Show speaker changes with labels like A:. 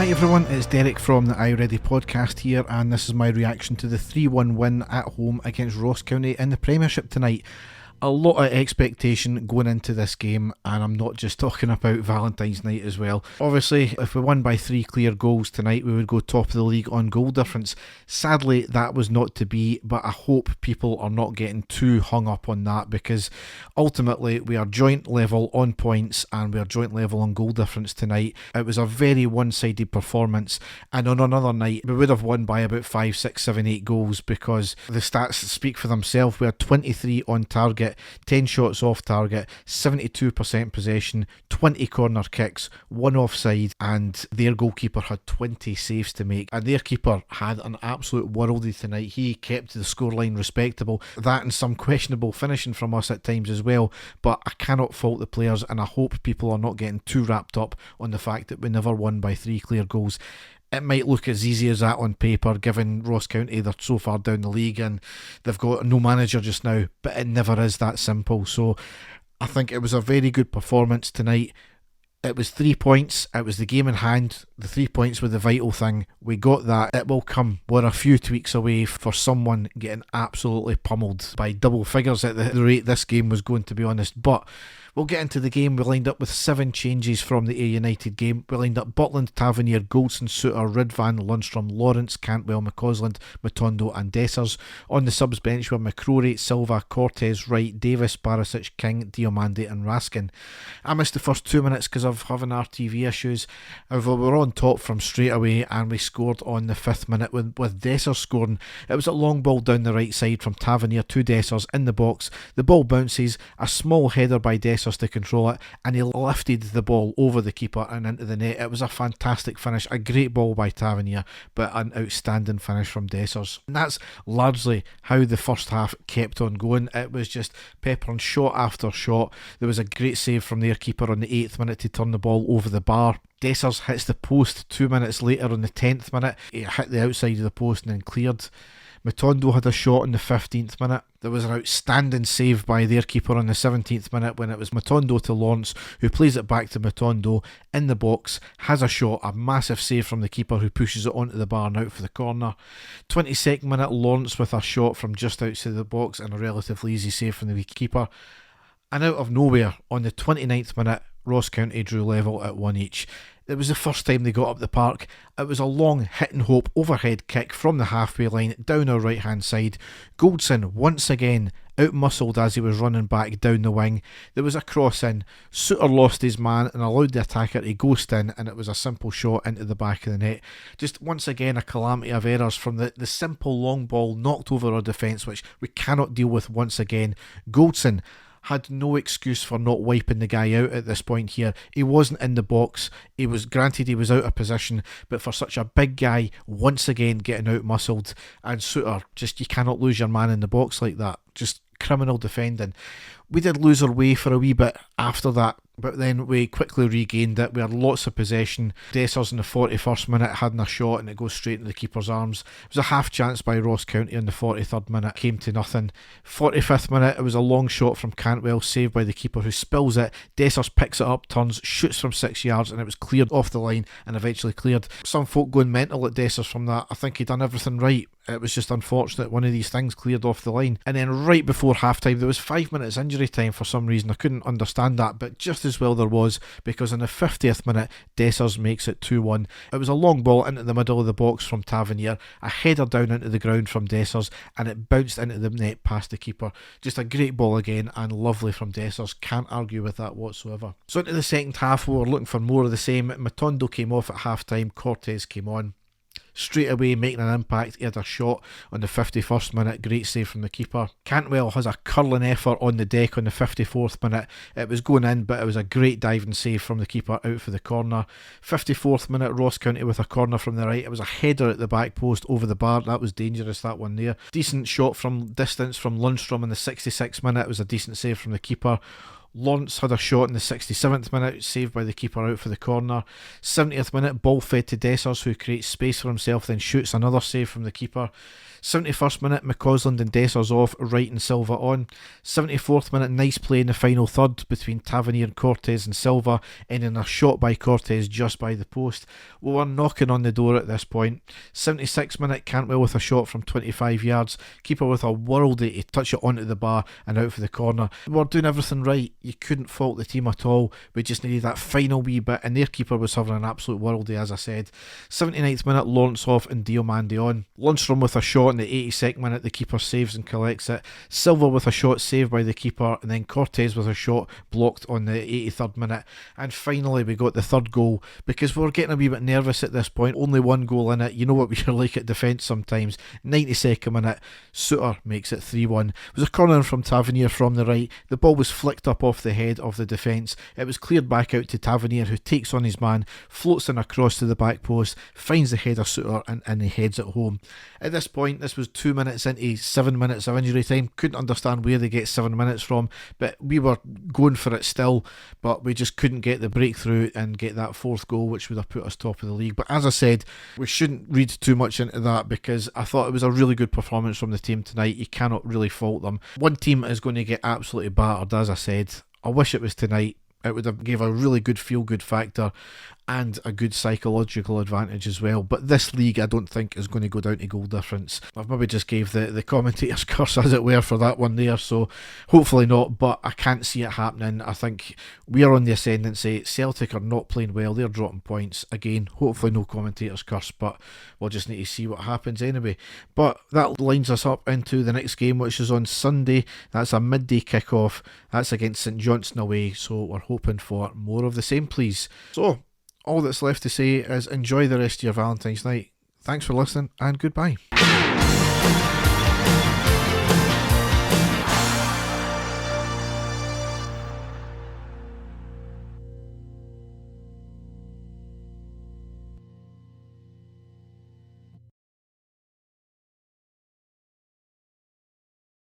A: Hi everyone, it's Derek from the iReady podcast here, and this is my reaction to the 3-1 win at home against Ross County in the Premiership tonight. A lot of expectation going into this game, and I'm not just talking about Valentine's night as well. Obviously, if we won by 3 clear goals tonight, we would go top of the league on goal difference. Sadly, that was not to be, but I hope people are not getting too hung up on that, because ultimately we are joint level on points and we are joint level on goal difference tonight. It was a very one-sided performance, and on another night we would have won by about 5, 6, 7, 8 goals, because the stats speak for themselves. We had 23 on target, 10 shots off target, 72% possession, 20 corner kicks, 1 offside, and their goalkeeper had 20 saves to make, and their keeper had an absolute worldie tonight. He kept the scoreline respectable, that and some questionable finishing from us at times as well, but I cannot fault the players, and I hope people are not getting too wrapped up on the fact that we never won by 3 clear goals. It might look as easy as that on paper, given Ross County, they're so far down the league and they've got no manager just now, but it never is that simple. So I think it was a very good performance tonight. It was 3 points, it was the game in hand. The 3 points were the vital thing. We got that. It will come. We're a few tweaks away for someone getting absolutely pummeled by double figures at the rate this game was going, to be honest. But we'll get into the game. We lined up with 7 changes from the A United game. We lined up Butland, Tavernier, Goldson, Suter, Ridvan, Lundstrom, Lawrence, Cantwell, McCausland, Matondo and Dessers. On the subs bench were McCrory, Silva, Cortez, Wright, Davis, Barisic, King, Diomande and Raskin. I missed the first 2 minutes because of having RTV issues. However, we were on top from straight away and we scored on the 5th minute with Dessers scoring. It was a long ball down the right side from Tavernier to Dessers in the box. The ball bounces, a small header by Dessers to control it, and he lifted the ball over the keeper and into the net. It was a fantastic finish, a great ball by Tavernier, but an outstanding finish from Dessers. And that's largely how the first half kept on going. It was just peppering shot after shot. There was a great save from their keeper on the 8th minute to turn the ball over the bar. Dessers hits the post 2 minutes later on the 10th minute. It hit the outside of the post and then cleared. Matondo had a shot in the 15th minute. There was an outstanding save by their keeper on the 17th minute when it was Matondo to Lawrence, who plays it back to Matondo in the box, has a shot, a massive save from the keeper who pushes it onto the bar and out for the corner. 22nd minute, Lawrence with a shot from just outside the box and a relatively easy save from the keeper. And out of nowhere, on the 29th minute, Ross County drew level at 1 each. It was the first time they got up the park. It was a long hit and hope overhead kick from the halfway line down our right hand side. Goldson once again out-muscled as he was running back down the wing. There was a cross in. Suter lost his man and allowed the attacker to ghost in, and it was a simple shot into the back of the net. Just once again a calamity of errors from the simple long ball knocked over our defence, which we cannot deal with once again. Goldson had no excuse for not wiping the guy out at this point here. He wasn't in the box. He was out of position, but for such a big guy once again getting out muscled, and Suter, just, you cannot lose your man in the box like that. Just criminal defending. We did lose our way for a wee bit after that, but then we quickly regained it. We had lots of possession. Dessers in the 41st minute had a shot and it goes straight into the keeper's arms. It was a half chance by Ross County in the 43rd minute, came to nothing. 45th minute, it was a long shot from Cantwell, saved by the keeper who spills it. Dessers picks it up, turns, shoots from 6 yards, and it was cleared off the line and eventually cleared. Some folk going mental at Dessers from that. I think he'd done everything right. It was just unfortunate one of these things cleared off the line. And then right before half time, there was 5 minutes injury time for some reason. I couldn't understand that, but just as well there was, because in the 50th minute, Dessers makes it 2-1. It was a long ball into the middle of the box from Tavernier, a header down into the ground from Dessers, and it bounced into the net past the keeper. Just a great ball again, and lovely from Dessers. Can't argue with that whatsoever. So into the second half, we were looking for more of the same. Matondo came off at half time, Cortez came on. Straight away making an impact. He had a shot on the 51st minute, great save from the keeper. Cantwell has a curling effort on the deck on the 54th minute. It was going in, but it was a great diving save from the keeper out for the corner. 54th minute, Ross County with a corner from the right. It was a header at the back post over the bar. That was dangerous, that one there. Decent shot from distance from Lundstrom in the 66th minute. It was a decent save from the keeper. Lawrence had a shot in the 67th minute, saved by the keeper out for the corner. 70th minute, ball fed to Dessers, who creates space for himself, then shoots another save from the keeper. 71st minute, McCausland and Dessers off, Wright and Silva on. 74th minute, nice play in the final third between Tavernier, Cortez and Silva, ending a shot by Cortez just by the post. We were knocking on the door at this point. 76th minute, Cantwell with a shot from 25 yards, keeper with a worldie to touch it onto the bar and out for the corner. We were doing everything right. You couldn't fault the team at all. We just needed that final wee bit, and their keeper was having an absolute worldie, as I said. 79th minute, Lawrence off and Diomande on. Lundstrom with a shot in the 82nd minute, the keeper saves and collects it. Silva with a shot saved by the keeper, and then Cortez with a shot blocked on the 83rd minute. And finally we got the third goal, because we were getting a wee bit nervous at this point. Only one goal in it. You know what we're like at defence sometimes. 92nd minute, Suter makes it 3-1. It was a corner from Tavernier from the right. The ball was flicked up off the head of the defence. It was cleared back out to Tavernier, who takes on his man, floats in across to the back post, finds the header Suter, and he heads it home. At this point, this was 2 minutes into 7 minutes of injury time. Couldn't understand where they get 7 minutes from, but we were going for it still, but we just couldn't get the breakthrough and get that fourth goal, which would have put us top of the league. But as I said, we shouldn't read too much into that, because I thought it was a really good performance from the team tonight. You cannot really fault them. One team is going to get absolutely battered, as I said. I wish it was tonight. It would have gave a really good feel-good factor and a good psychological advantage as well. But this league, I don't think, is going to go down to goal difference. I've maybe just gave the commentator's curse, as it were, for that one there, so hopefully not, but I can't see it happening. I think we are on the ascendancy. Celtic are not playing well. They're dropping points. Again, hopefully no commentator's curse, but we'll just need to see what happens anyway. But that lines us up into the next game, which is on Sunday. That's a midday kick-off. That's against St Johnstone away, so we're hoping for more of the same, please. So, all that's left to say is enjoy the rest of your Valentine's night. Thanks for listening, and goodbye.